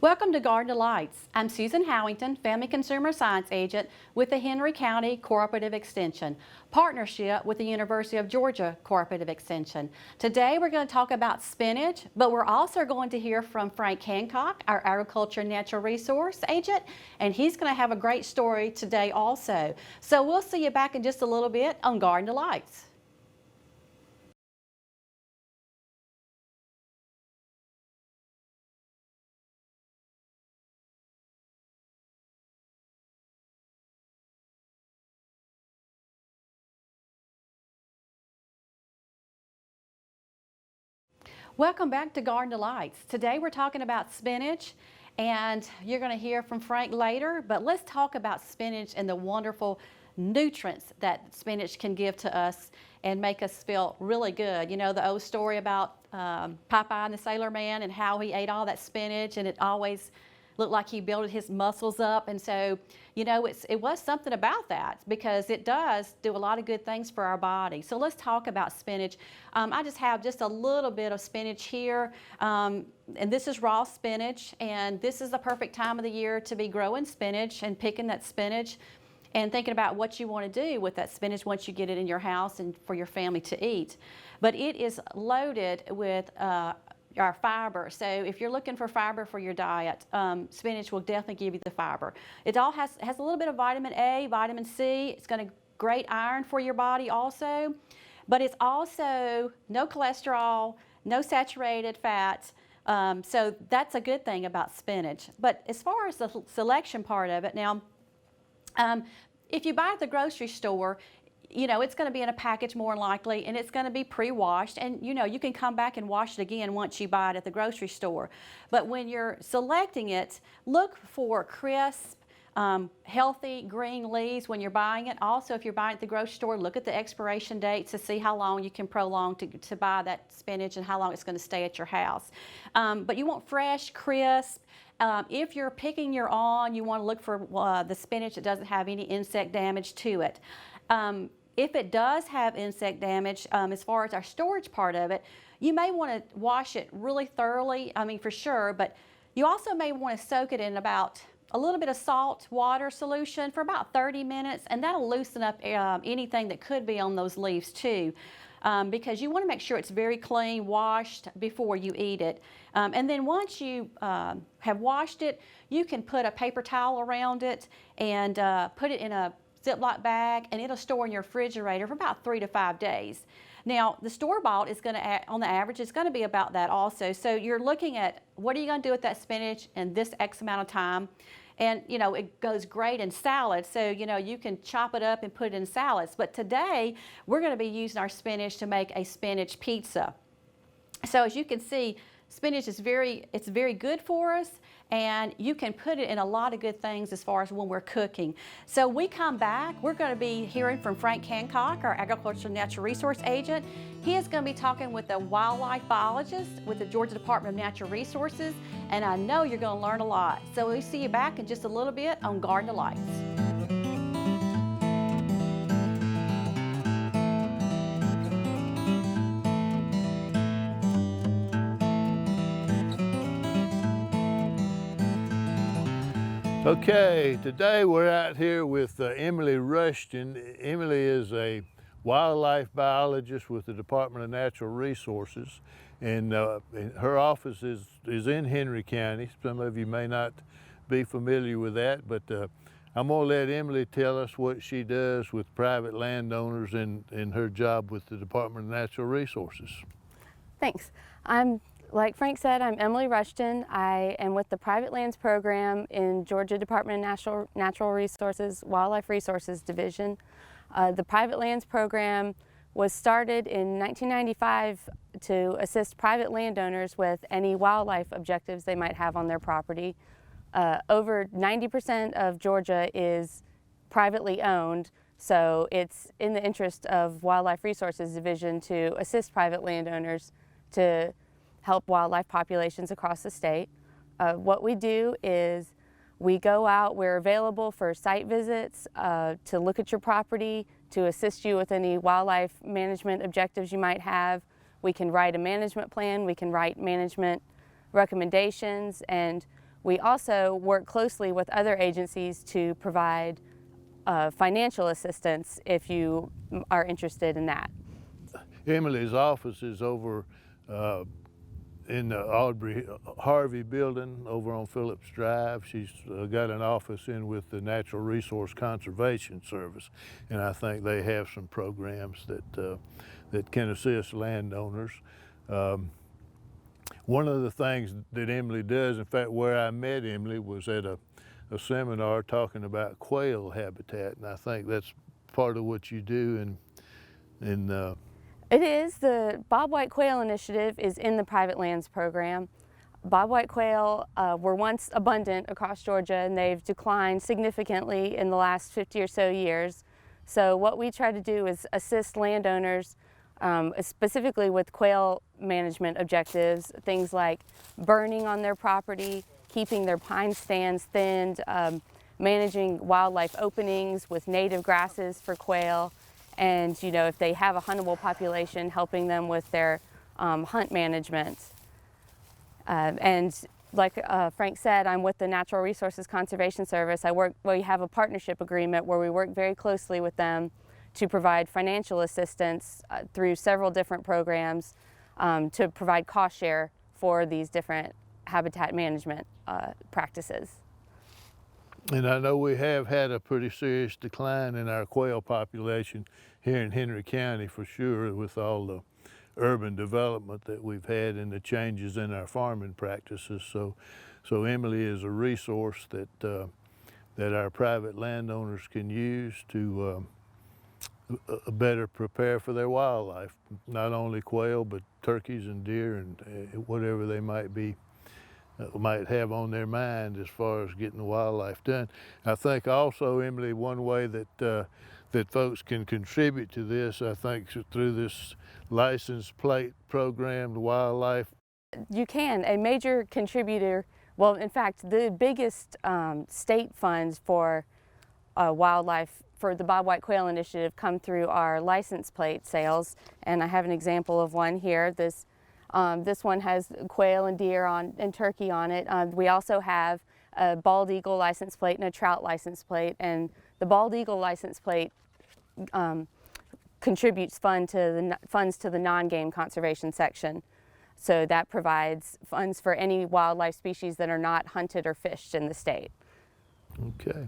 Welcome to Garden Delights. I'm Susan Howington, Family Consumer Science Agent with the Henry County Cooperative Extension, partnership with the University of Georgia Cooperative Extension. Today we're going to talk about spinach, but we're also going to hear from Frank Hancock, our Agriculture and Natural Resource Agent, and he's going to have a great story today also. So we'll see you back in just a little bit on Garden Delights. Welcome back to Garden Delights. Today we're talking about spinach, and you're going to hear from Frank later, but let's talk about spinach and the wonderful nutrients that spinach can give to us and make us feel really good. You know the old story about Popeye and the Sailor Man and how he ate all that spinach and it always looked like he built his muscles up, and so you know it was something about that because it does do a lot of good things for our body. So let's talk about spinach. I just have just a little bit of spinach here, and this is raw spinach, and this is the perfect time of the year to be growing spinach and picking that spinach and thinking about what you want to do with that spinach once you get it in your house and for your family to eat. But it is loaded with our fiber. So if you're looking for fiber for your diet, spinach will definitely give you the fiber. It all has a little bit of vitamin A, vitamin C. It's going to great iron for your body also, but it's also no cholesterol, no saturated fats. So that's a good thing about spinach. But as far as the selection part of it, now, if you buy at the grocery store, you know, it's going to be in a package more likely, and it's going to be pre-washed, and you know, you can come back and wash it again once you buy it at the grocery store. But when you're selecting it, look for crisp, healthy green leaves when you're buying it. Also, if you're buying it at the grocery store, look at the expiration dates to see how long you can prolong to buy that spinach and how long it's going to stay at your house. But you want fresh, crisp. If you're picking your own, you want to look for the spinach that doesn't have any insect damage to it. If it does have insect damage, as far as our storage part of it, you may want to wash it really thoroughly, I mean for sure, but you also may want to soak it in about a little bit of salt water solution for about 30 minutes, and that'll loosen up anything that could be on those leaves too. Because you want to make sure it's very clean, washed before you eat it. And then once you have washed it, you can put a paper towel around it and put it in a Ziploc bag, and it'll store in your refrigerator for about 3 to 5 days. Now, the store-bought is going to, on the average, it's going to be about that also. So you're looking at what are you going to do with that spinach in this X amount of time. And, you know, it goes great in salads, so, you know, you can chop it up and put it in salads. But today, we're going to be using our spinach to make a spinach pizza. So as you can see, spinach is very good for us, and you can put it in a lot of good things as far as when we're cooking. So we come back, we're going to be hearing from Frank Hancock, our Agriculture and Natural Resource Agent. He is going to be talking with a wildlife biologist with the Georgia Department of Natural Resources, and I know you're going to learn a lot. So we'll see you back in just a little bit on Garden Delights. Okay, today we're out here with Emily Rushton. Emily is a wildlife biologist with the Department of Natural Resources, and her office is in Henry County. Some of you may not be familiar with that, but I'm going to let Emily tell us what she does with private landowners in her job with the Department of Natural Resources. Thanks. Like Frank said, I'm Emily Rushton. I am with the Private Lands Program in Georgia Department of Natural Resources, Wildlife Resources Division. The Private Lands Program was started in 1995 to assist private landowners with any wildlife objectives they might have on their property. Over 90% of Georgia is privately owned, so it's in the interest of Wildlife Resources Division to assist private landowners to help wildlife populations across the state. What we do is we go out, we're available for site visits to look at your property, to assist you with any wildlife management objectives you might have. We can write a management plan, we can write management recommendations, and we also work closely with other agencies to provide financial assistance if you are interested in that. Emily's office is over in the Aubrey Harvey building over on Phillips Drive. She's got an office in with the Natural Resource Conservation Service, and I think they have some programs that can assist landowners. One of the things that Emily does, in fact, where I met Emily was at a seminar talking about quail habitat, and I think that's part of what you do. It is. The Bobwhite Quail Initiative is in the private lands program. Bobwhite quail were once abundant across Georgia, and they've declined significantly in the last 50 or so years. So what we try to do is assist landowners specifically with quail management objectives, things like burning on their property, keeping their pine stands thinned, managing wildlife openings with native grasses for quail, and if they have a huntable population, helping them with their hunt management. And like Frank said, I'm with the Natural Resources Conservation Service. We have a partnership agreement where we work very closely with them to provide financial assistance through several different programs to provide cost share for these different habitat management practices. And I know we have had a pretty serious decline in our quail population here in Henry County for sure, with all the urban development that we've had and the changes in our farming practices. So Emily is a resource that our private landowners can use to better prepare for their wildlife, not only quail, but turkeys and deer and whatever they might have on their mind as far as getting the wildlife done. I think also, Emily, one way that folks can contribute to this, I think, through this license plate program, the wildlife. You can. A major contributor, well, in fact, the biggest state funds for wildlife for the Bobwhite Quail Initiative come through our license plate sales, and I have an example of one here. This one has quail and deer and turkey on it. We also have a bald eagle license plate and a trout license plate, and the bald eagle license plate contributes funds to the non-game conservation section. So that provides funds for any wildlife species that are not hunted or fished in the state. Okay,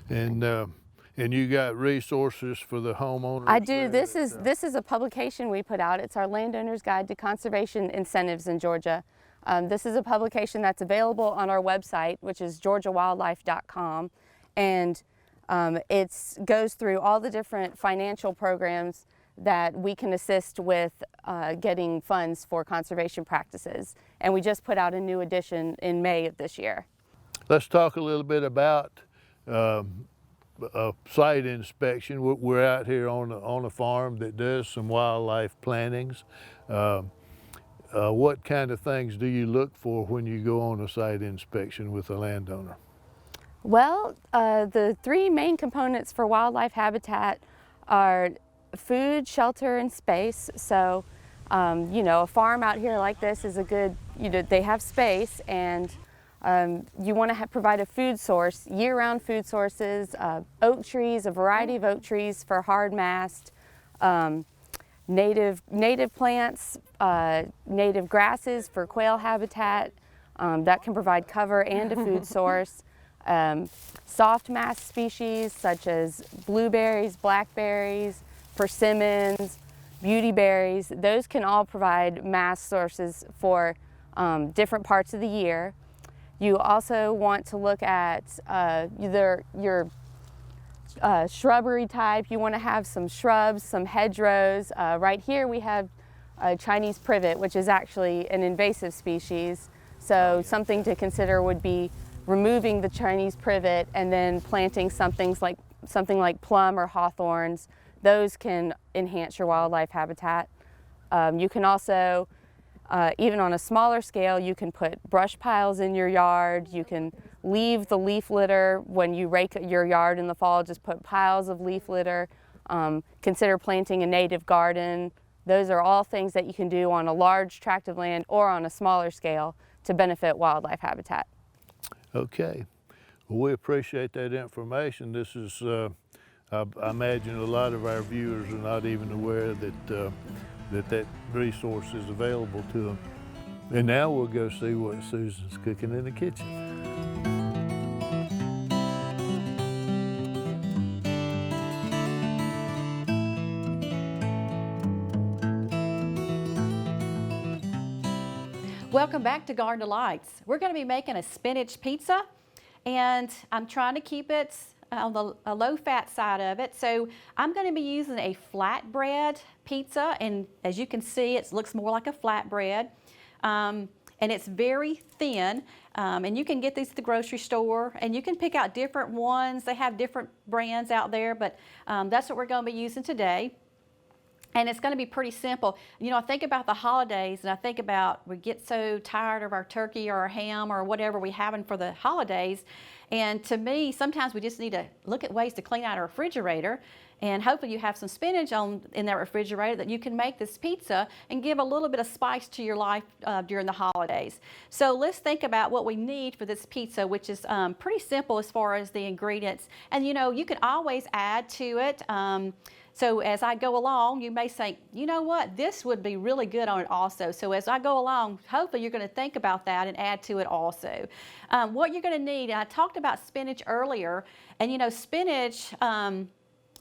and you got resources for the homeowners? I do. This is a publication we put out. It's our Landowner's Guide to Conservation Incentives in Georgia. This is a publication that's available on our website, which is georgiawildlife.com, and it goes through all the different financial programs that we can assist with getting funds for conservation practices. And we just put out a new edition in May of this year. Let's talk a little bit about a site inspection. We're out here on a farm that does some wildlife plantings. What kind of things do you look for when you go on a site inspection with a landowner? Well, the three main components for wildlife habitat are food, shelter, and space. So, a farm out here like this is a good, they have space, and you want to provide a food source, year-round food sources, oak trees, a variety of oak trees for hard mast, native plants, native grasses for quail habitat that can provide cover and a food source. Soft mast species such as blueberries, blackberries, persimmons, beautyberries, those can all provide mast sources for different parts of the year. You also want to look at your shrubbery type. You want to have some shrubs, some hedgerows. Right here we have Chinese privet, which is actually an invasive species. So something to consider would be removing the Chinese privet and then planting something like plum or hawthorns. Those can enhance your wildlife habitat. You can also, even on a smaller scale, you can put brush piles in your yard. You can leave the leaf litter when you rake your yard in the fall, just put piles of leaf litter. Consider planting a native garden. Those are all things that you can do on a large tract of land or on a smaller scale to benefit wildlife habitat. Okay. Well, we appreciate that information. This is, I imagine a lot of our viewers are not even aware that that resource is available to them. And now we'll go see what Susan's cooking in the kitchen. Welcome back to Garden Delights. We're going to be making a spinach pizza, and I'm trying to keep it on the low-fat side of it. So I'm going to be using a flatbread pizza, and as you can see, it looks more like a flatbread, and it's very thin. And you can get these at the grocery store, and you can pick out different ones. They have different brands out there, but that's what we're going to be using today. And it's going to be pretty simple. You know, I think about the holidays, and I think about we get so tired of our turkey or our ham or whatever we having for the holidays. And to me, sometimes we just need to look at ways to clean out our refrigerator. And hopefully you have some spinach in that refrigerator that you can make this pizza and give a little bit of spice to your life during the holidays. So let's think about what we need for this pizza, which is pretty simple as far as the ingredients. And you know, you can always add to it. So as I go along, you may say, you know what, this would be really good on it also. So as I go along, hopefully you're going to think about that and add to it also. What you're going to need, and I talked about spinach earlier, and you know, spinach,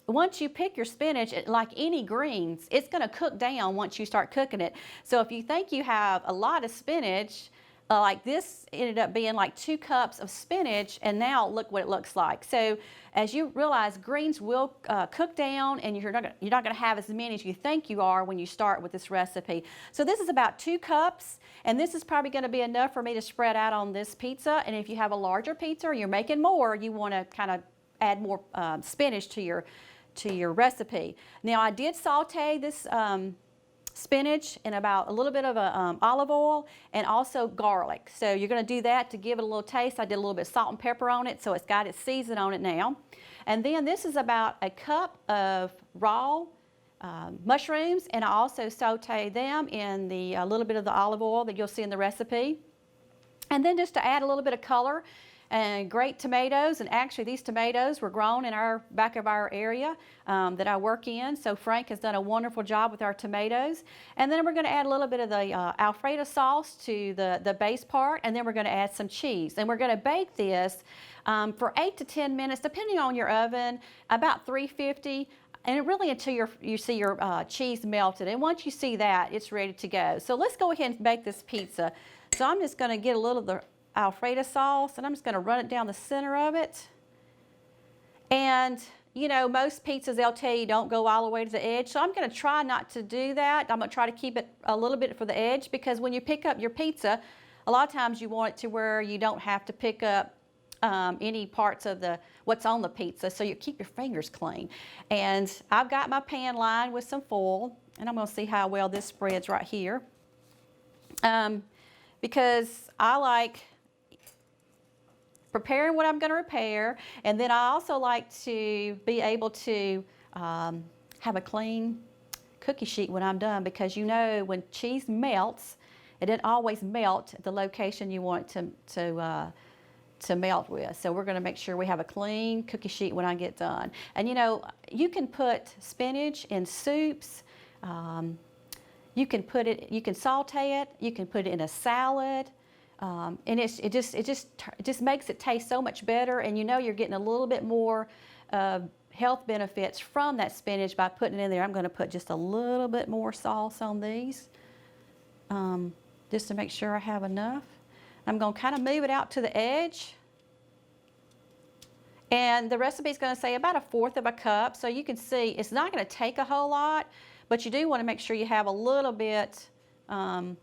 once you pick your spinach, like any greens, it's going to cook down once you start cooking it. So if you think you have a lot of spinach, like this ended up being like 2 cups of spinach, and now look what it looks like. So as you realize, greens will cook down, and you're not going to have as many as you think you are when you start with this recipe. So this is about 2 cups, and this is probably going to be enough for me to spread out on this pizza. And if you have a larger pizza or you're making more, you want to kind of add more spinach to your recipe. Now I did saute this spinach in about a little bit of olive oil and also garlic. So you're going to do that to give it a little taste. I did a little bit of salt and pepper on it, so it's got its season on it now. And then this is about a cup of raw mushrooms, and I also saute them in a little bit of the olive oil that you'll see in the recipe. And then just to add a little bit of color, and great tomatoes, and actually these tomatoes were grown in our back of our area that I work in. So Frank has done a wonderful job with our tomatoes. And then we're going to add a little bit of the Alfredo sauce to the base part, and then we're going to add some cheese. And we're going to bake this for 8 to 10 minutes, depending on your oven, about 350. And really until you see your cheese melted. And once you see that, it's ready to go. So let's go ahead and bake this pizza. So I'm just going to get a little of the Alfredo sauce, and I'm just going to run it down the center of it. And you know, most pizzas, they'll tell you don't go all the way to the edge, so I'm going to try not to do that. I'm going to try to keep it a little bit for the edge, because when you pick up your pizza, a lot of times you want it to where you don't have to pick up any parts of what's on the pizza, so you keep your fingers clean. And I've got my pan lined with some foil, and I'm going to see how well this spreads right here, because I like preparing what I'm going to prepare, and then I also like to be able to have a clean cookie sheet when I'm done, because you know when cheese melts, it doesn't always melt at the location you want it to melt with. So we're going to make sure we have a clean cookie sheet when I get done. And you know, you can put spinach in soups. You can saute it. You can put it in a salad. And it just makes it taste so much better, and you know you're getting a little bit more health benefits from that spinach by putting it in there. I'm going to put just a little bit more sauce on these, just to make sure I have enough. I'm going to kind of move it out to the edge, and the recipe is going to say about 1/4 of a cup. So you can see it's not going to take a whole lot, but you do want to make sure you have a little bit on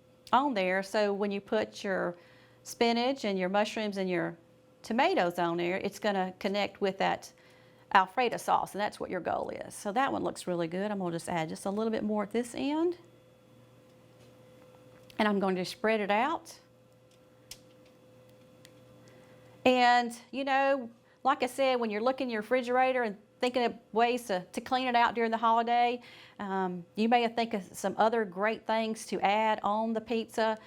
there, so when you put your spinach and your mushrooms and your tomatoes on there, it's going to connect with that Alfredo sauce, and that's what your goal is. So that one looks really good. I'm going to just add just a little bit more at this end, and I'm going to spread it out. And you know, like I said, when you're looking in your refrigerator and thinking of ways to clean it out during the holiday, you may think of some other great things to add on the pizza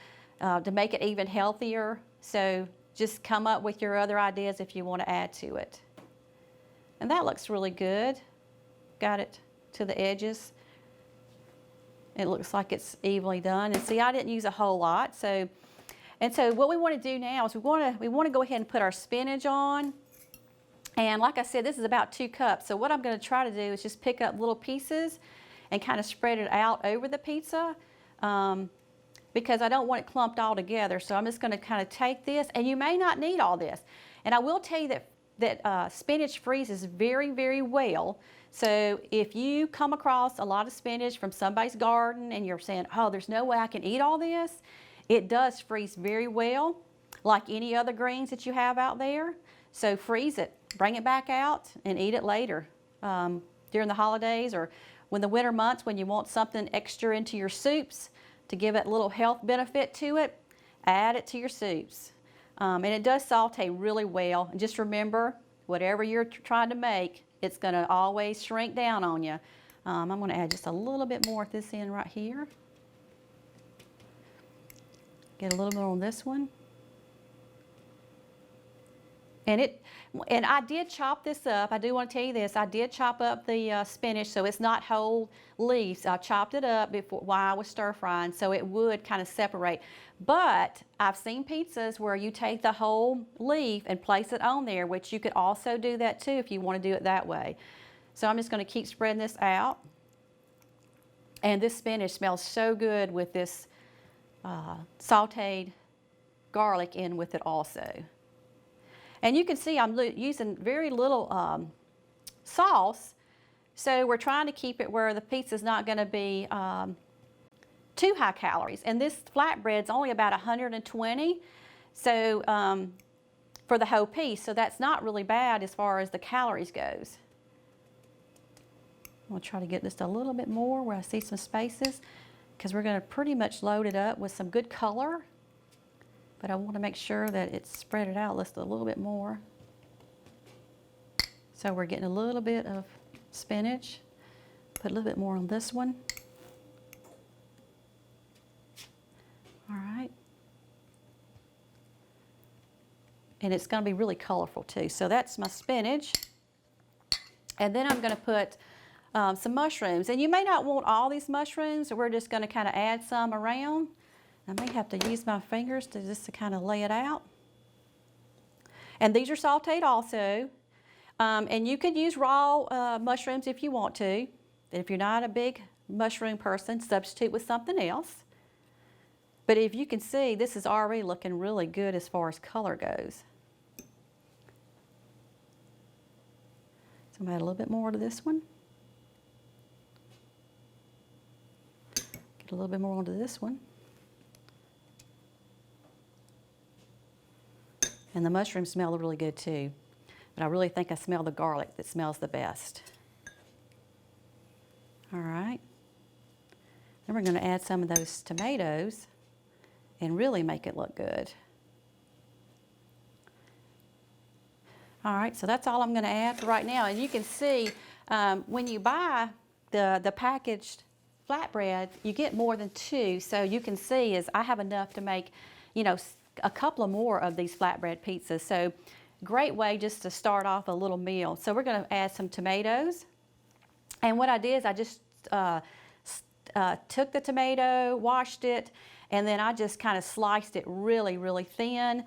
to make it even healthier. So just come up with your other ideas if you want to add to it. And that looks really good. Got it to the edges. It looks like it's evenly done. And see, I didn't use a whole lot. So what we want to do now is we want to go ahead and put our spinach on. And like I said, this is about 2 cups. So what I'm going to try to do is just pick up little pieces and kind of spread it out over the pizza because I don't want it clumped all together. So I'm just going to kind of take this, and you may not need all this. And I will tell you that spinach freezes very, very well. So if you come across a lot of spinach from somebody's garden and you're saying, oh, there's no way I can eat all this, it does freeze very well, like any other greens that you have out there. So freeze it, bring it back out, and eat it later during the holidays or when the winter months when you want something extra into your soups to give it a little health benefit to it, add it to your soups. And it does saute really well. And just remember, whatever you're trying to make, it's going to always shrink down on you. I'm going to add just a little bit more at this end right here. Get a little bit on this one. And I did chop this up. I do want to tell you this. I did chop up the spinach so it's not whole leaves. I chopped it up while I was stir frying so it would kind of separate. But I've seen pizzas where you take the whole leaf and place it on there, which you could also do that too if you want to do it that way. So I'm just going to keep spreading this out. And this spinach smells so good with this sauteed garlic in with it also. And you can see I'm using very little sauce, so we're trying to keep it where the pizza's not going to be too high calories. And this flatbread's only about 120, so for the whole piece, so that's not really bad as far as the calories goes. I'm going to try to get just a little bit more where I see some spaces, because we're going to pretty much load it up with some good color. But I want to make sure that it's spread it out just a little bit more. So we're getting a little bit of spinach. Put a little bit more on this one. All right. And it's going to be really colorful too. So that's my spinach. And then I'm going to put some mushrooms. And you may not want all these mushrooms, so we're just going to kind of add some around. I may have to use my fingers to kind of lay it out. And these are sauteed also. And you could use raw mushrooms if you want to. If you're not a big mushroom person, substitute with something else. But if you can see, this is already looking really good as far as color goes. So I'm going to add a little bit more to this one. Get a little bit more onto this one. And the mushrooms smell really good too. But I really think I smell the garlic that smells the best. All right. Then we're going to add some of those tomatoes and really make it look good. All right, so that's all I'm going to add for right now. And you can see when you buy the packaged flatbread, you get more than 2. So you can see is I have enough to make, you know, a couple of more of these flatbread pizzas. So great way just to start off a little meal. So we're going to add some tomatoes. And what I did is I just took the tomato, washed it, and then I just kind of sliced it really, really thin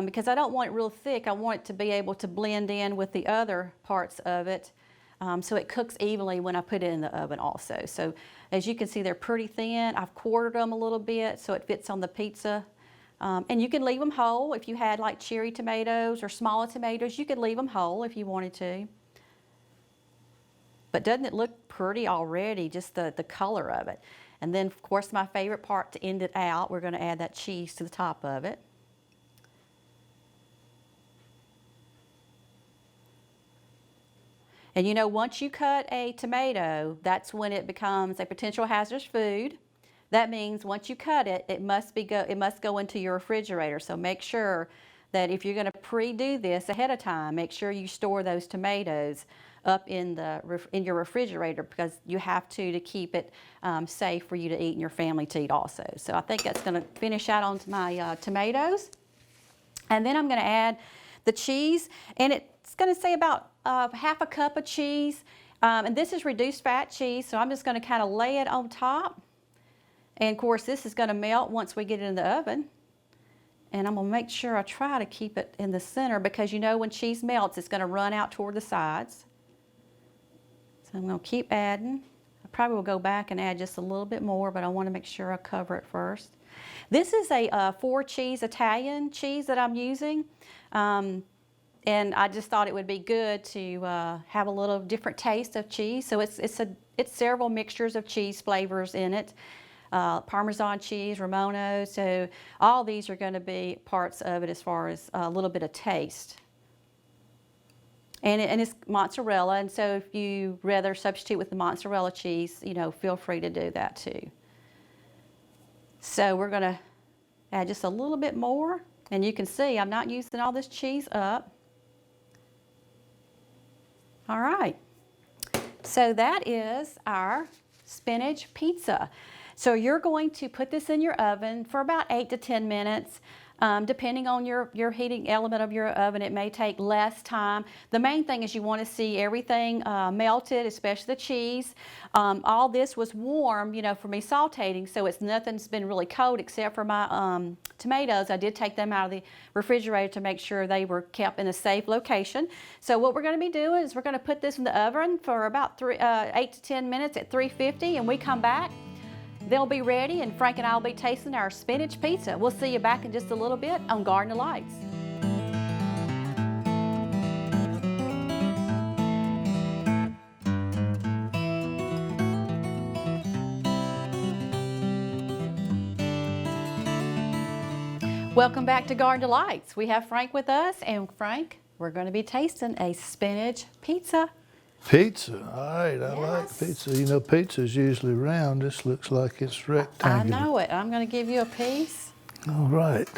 because I don't want it real thick. I want it to be able to blend in with the other parts of it so it cooks evenly when I put it in the oven also. So as you can see, they're pretty thin. I've quartered them a little bit so it fits on the pizza. And you can leave them whole. If you had like cherry tomatoes or smaller tomatoes, you could leave them whole if you wanted to. But doesn't it look pretty already, just the color of it? And then, of course, my favorite part to end it out, we're going to add that cheese to the top of it. And you know, once you cut a tomato, that's when it becomes a potential hazardous food. That means once you cut it, it must go into your refrigerator. So make sure that if you're going to pre-do this ahead of time, make sure you store those tomatoes up in your refrigerator because you have to keep it safe for you to eat and your family to eat also. So I think that's going to finish out onto my tomatoes. And then I'm going to add the cheese, and it's going to say about half a cup of cheese. And this is reduced fat cheese, so I'm just going to kind of lay it on top. And of course, this is going to melt once we get it in the oven. And I'm going to make sure I try to keep it in the center, because you know when cheese melts, it's going to run out toward the sides. So I'm going to keep adding. I probably will go back and add just a little bit more, but I want to make sure I cover it first. This is a 4-cheese Italian cheese that I'm using. And I just thought it would be good to have a little different taste of cheese. So it's several mixtures of cheese flavors in it. Parmesan cheese, Romano, so all these are going to be parts of it as far as a little bit of taste. And it's mozzarella, and so if you rather substitute with the mozzarella cheese, you know, feel free to do that too. So we're going to add just a little bit more, and you can see I'm not using all this cheese up. All right, so that is our spinach pizza. So you're going to put this in your oven for about 8 to 10 minutes. Depending on your heating element of your oven, it may take less time. The main thing is you want to see everything melted, especially the cheese. All this was warm, you know, for me sauteing, so nothing's been really cold except for my tomatoes. I did take them out of the refrigerator to make sure they were kept in a safe location. So what we're going to be doing is we're going to put this in the oven for about 8 to 10 minutes at 350, and we come back. They'll be ready, and Frank and I will be tasting our spinach pizza. We'll see you back in just a little bit on Garden of Lights. Welcome back to Garden of Lights. We have Frank with us, and Frank, we're going to be tasting a spinach pizza. Pizza, all right, I like Yes. pizza. You know, pizza's usually round. This looks like it's I rectangular. know it. I'm going to give you a piece. All right.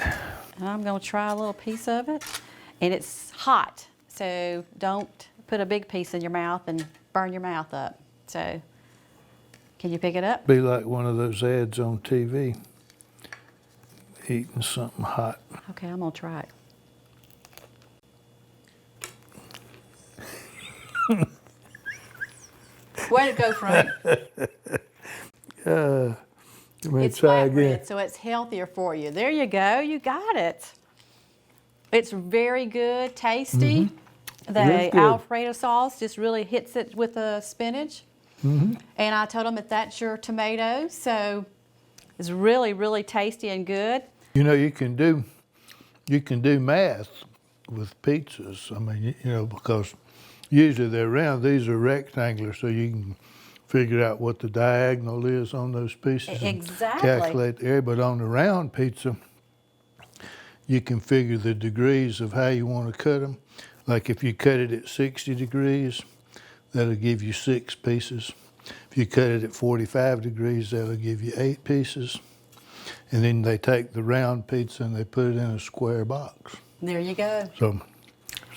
And I'm going to try a little piece of it. And it's hot, so don't put a big piece in your mouth and burn your mouth up. So, can you pick it up? Be like one of those ads on TV, eating something hot. Okay, I'm going to try it. Way to go, Frank. Let me It's try flat again. bread, so it's healthier for you. There you go. You got it. It's very good, tasty. It The is good. Alfredo sauce just really hits it with the spinach. And I told them that that's your tomatoes, so it's really, really tasty and good. You know, you can do math with pizzas. I mean, you know, because usually they're round. These are rectangular, so you can figure out what the diagonal is on those pieces. Exactly. And calculate the area. But on the round pizza, you can figure the degrees of how you want to cut them. Like if you cut it at 60 degrees, that'll give you 6 pieces. If you cut it at 45 degrees, that'll give you 8 pieces. And then they take the round pizza and they put it in a square box. There you go. So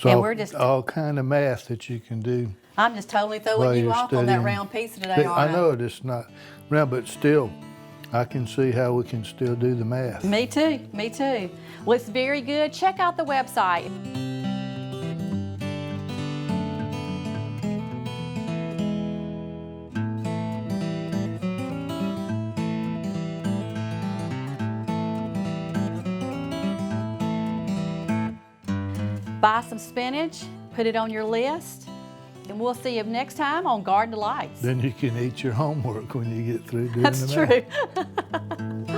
And we're just- all kind of math that you can do. I'm just totally While throwing you you're off on that studying. round pizza today, I aren't I? know it's not round, but still, I can see how we can still do the math. Me too, me too. Well, it's very good. Check out the website. Buy some spinach, put it on your list, and we'll see you next time on Garden of Lights. Then you can eat your homework when you get through doing That's the math. true.